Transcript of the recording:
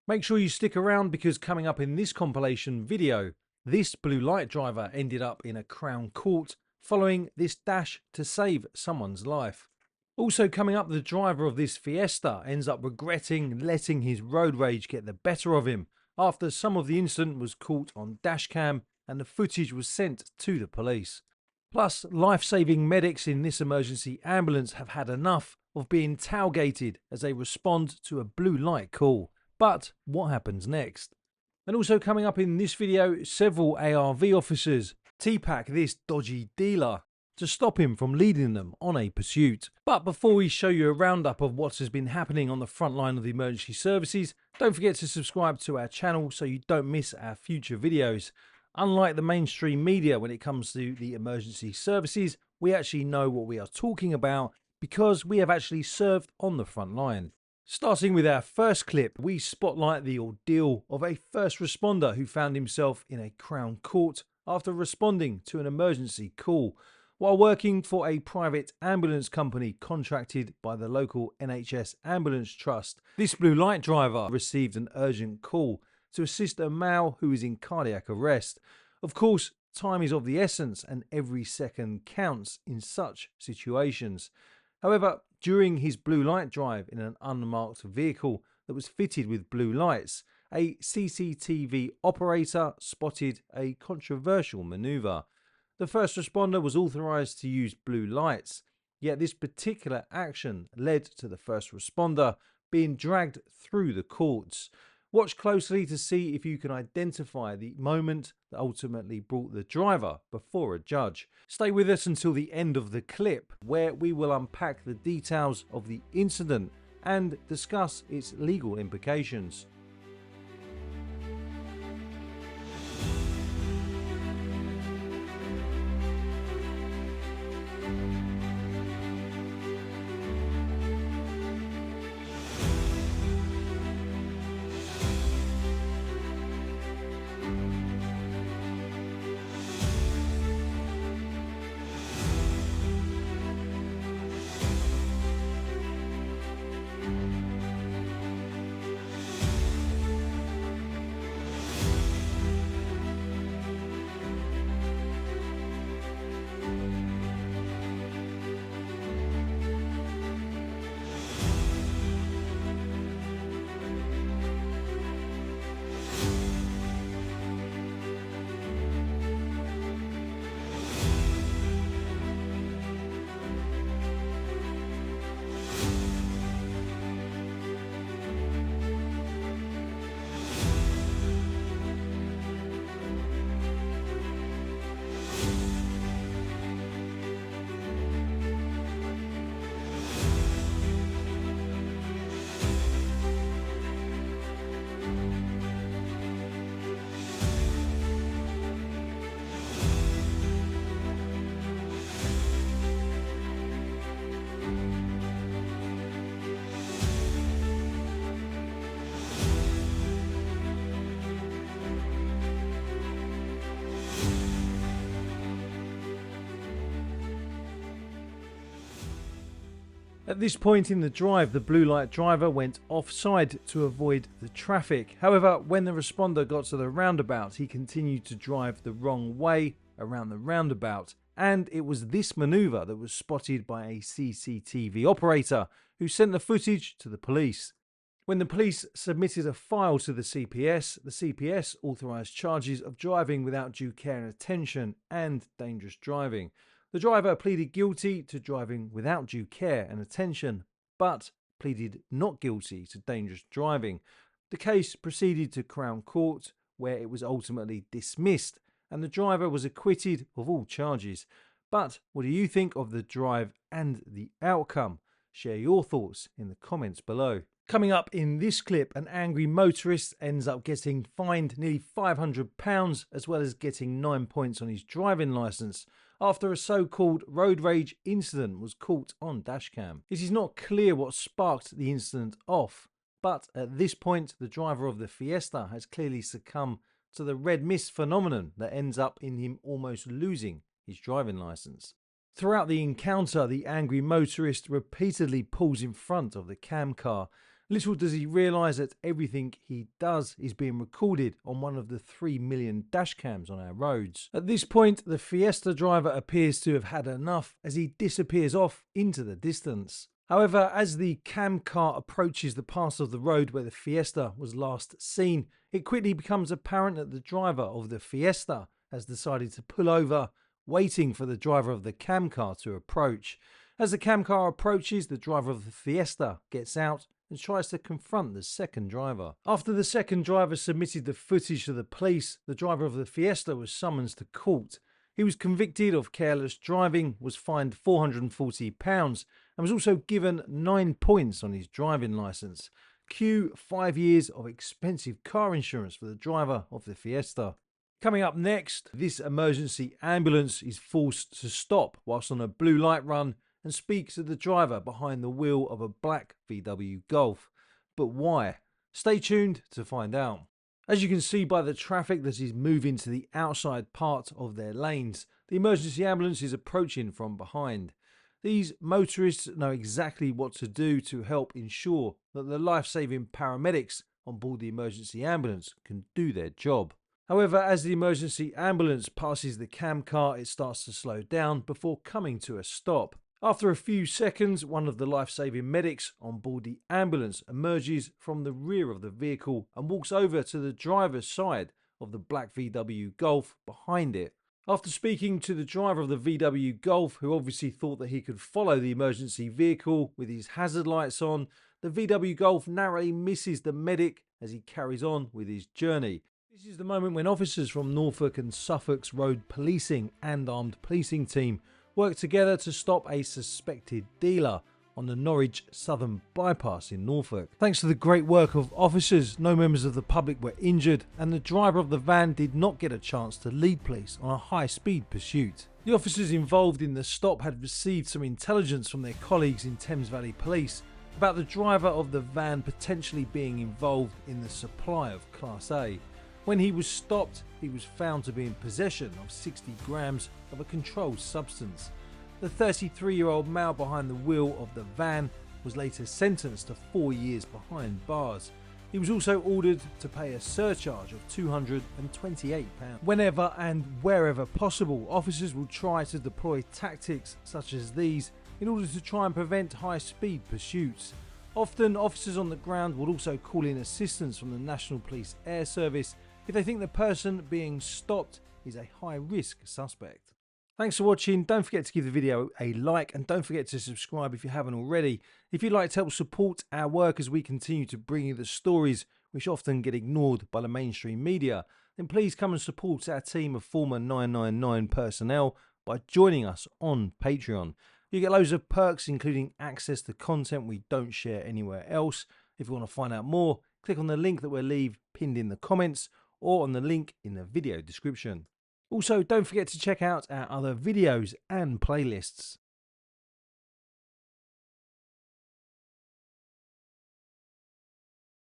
Make sure you stick around because coming up in this compilation video, this blue light driver ended up in a Crown Court following this dash to save someone's life. Also coming up, the driver of this Fiesta ends up regretting letting his road rage get the better of him after some of the incident was caught on dashcam and the footage was sent to the police. Plus, life-saving medics in this emergency ambulance have had enough of being tailgated as they respond to a blue light call. But what happens next? And also coming up in this video, several ARV officers TPAC this dodgy dealer to stop him from leading them on a pursuit. But before we show you a roundup of what has been happening on the front line of the emergency services, don't forget to subscribe to our channel so you don't miss our future videos. Unlike the mainstream media when it comes to the emergency services, we actually know what we are talking about because we have actually served on the front line. Starting with our first clip, we spotlight the ordeal of a first responder who found himself in a Crown Court after responding to an emergency call while working for a private ambulance company contracted by the local NHS Ambulance Trust. This blue light driver received an urgent call to assist a male who is in cardiac arrest. Of course, time is of the essence and every second counts in such situations. However, during his blue light drive in an unmarked vehicle that was fitted with blue lights, a CCTV operator spotted a controversial manoeuvre. The first responder was authorised to use blue lights, yet this particular action led to the first responder being dragged through the courts. Watch closely to see if you can identify the moment that ultimately brought the driver before a judge. Stay with us until the end of the clip, where we will unpack the details of the incident and discuss its legal implications. At this point in the drive, the blue light driver went offside to avoid the traffic. However, when the responder got to the roundabout, he continued to drive the wrong way around the roundabout. And it was this manoeuvre that was spotted by a CCTV operator who sent the footage to the police. When the police submitted a file to the CPS authorised charges of driving without due care and attention and dangerous driving. The driver pleaded guilty to driving without due care and attention, but pleaded not guilty to dangerous driving. The case proceeded to Crown Court, where it was ultimately dismissed, and the driver was acquitted of all charges. But what do you think of the drive and the outcome? Share your thoughts in the comments below. Coming up in this clip, an angry motorist ends up getting fined nearly £500 as well as getting 9 points on his driving licence after a so-called road rage incident was caught on dashcam. It is not clear what sparked the incident off, but at this point the driver of the Fiesta has clearly succumbed to the red mist phenomenon that ends up in him almost losing his driving licence. Throughout the encounter, the angry motorist repeatedly pulls in front of the cam car, Little does he realise that everything he does is being recorded on one of the 3 million dash cams on our roads. At this point, the Fiesta driver appears to have had enough as he disappears off into the distance. However, as the cam car approaches the pass of the road where the Fiesta was last seen, it quickly becomes apparent that the driver of the Fiesta has decided to pull over, waiting for the driver of the cam car to approach. As the cam car approaches, the driver of the Fiesta gets out and tries to confront the second driver. After the second driver submitted the footage to the police, the driver of the Fiesta was summoned to court. He was convicted of careless driving, was fined £440, and was also given 9 points on his driving licence. Cue 5 years of expensive car insurance for the driver of the Fiesta. Coming up next, this emergency ambulance is forced to stop whilst on a blue light run and speaks to the driver behind the wheel of a black VW Golf. But why? Stay tuned to find out. As you can see by the traffic that is moving to the outside part of their lanes, the emergency ambulance is approaching from behind. These motorists know exactly what to do to help ensure that the life-saving paramedics on board the emergency ambulance can do their job. However, as the emergency ambulance passes the cam car, it starts to slow down before coming to a stop. After a few seconds, one of the life-saving medics on board the ambulance emerges from the rear of the vehicle and walks over to the driver's side of the black VW Golf behind it. After speaking to the driver of the VW Golf, who obviously thought that he could follow the emergency vehicle with his hazard lights on, the VW Golf narrowly misses the medic as he carries on with his journey. This is the moment when officers from Norfolk and Suffolk's road policing and armed policing team work together to stop a suspected dealer on the Norwich Southern Bypass in Norfolk. Thanks to the great work of officers, no members of the public were injured and the driver of the van did not get a chance to lead police on a high-speed pursuit. The officers involved in the stop had received some intelligence from their colleagues in Thames Valley Police about the driver of the van potentially being involved in the supply of Class A. When he was stopped, he was found to be in possession of 60 grams of a controlled substance. The 33-year-old male behind the wheel of the van was later sentenced to 4 years behind bars. He was also ordered to pay a surcharge of £228. Whenever and wherever possible, officers will try to deploy tactics such as these in order to try and prevent high-speed pursuits. Often, officers on the ground will also call in assistance from the National Police Air Service if they think the person being stopped is a high-risk suspect. Thanks for watching. Don't forget to give the video a like and don't forget to subscribe if you haven't already. If you'd like to help support our work as we continue to bring you the stories which often get ignored by the mainstream media, then please come and support our team of former 999 personnel by joining us on Patreon. You get loads of perks including access to content we don't share anywhere else. If you want to find out more, click on the link that we'll leave pinned in the comments or on the link in the video description. Also, don't forget to check out our other videos and playlists.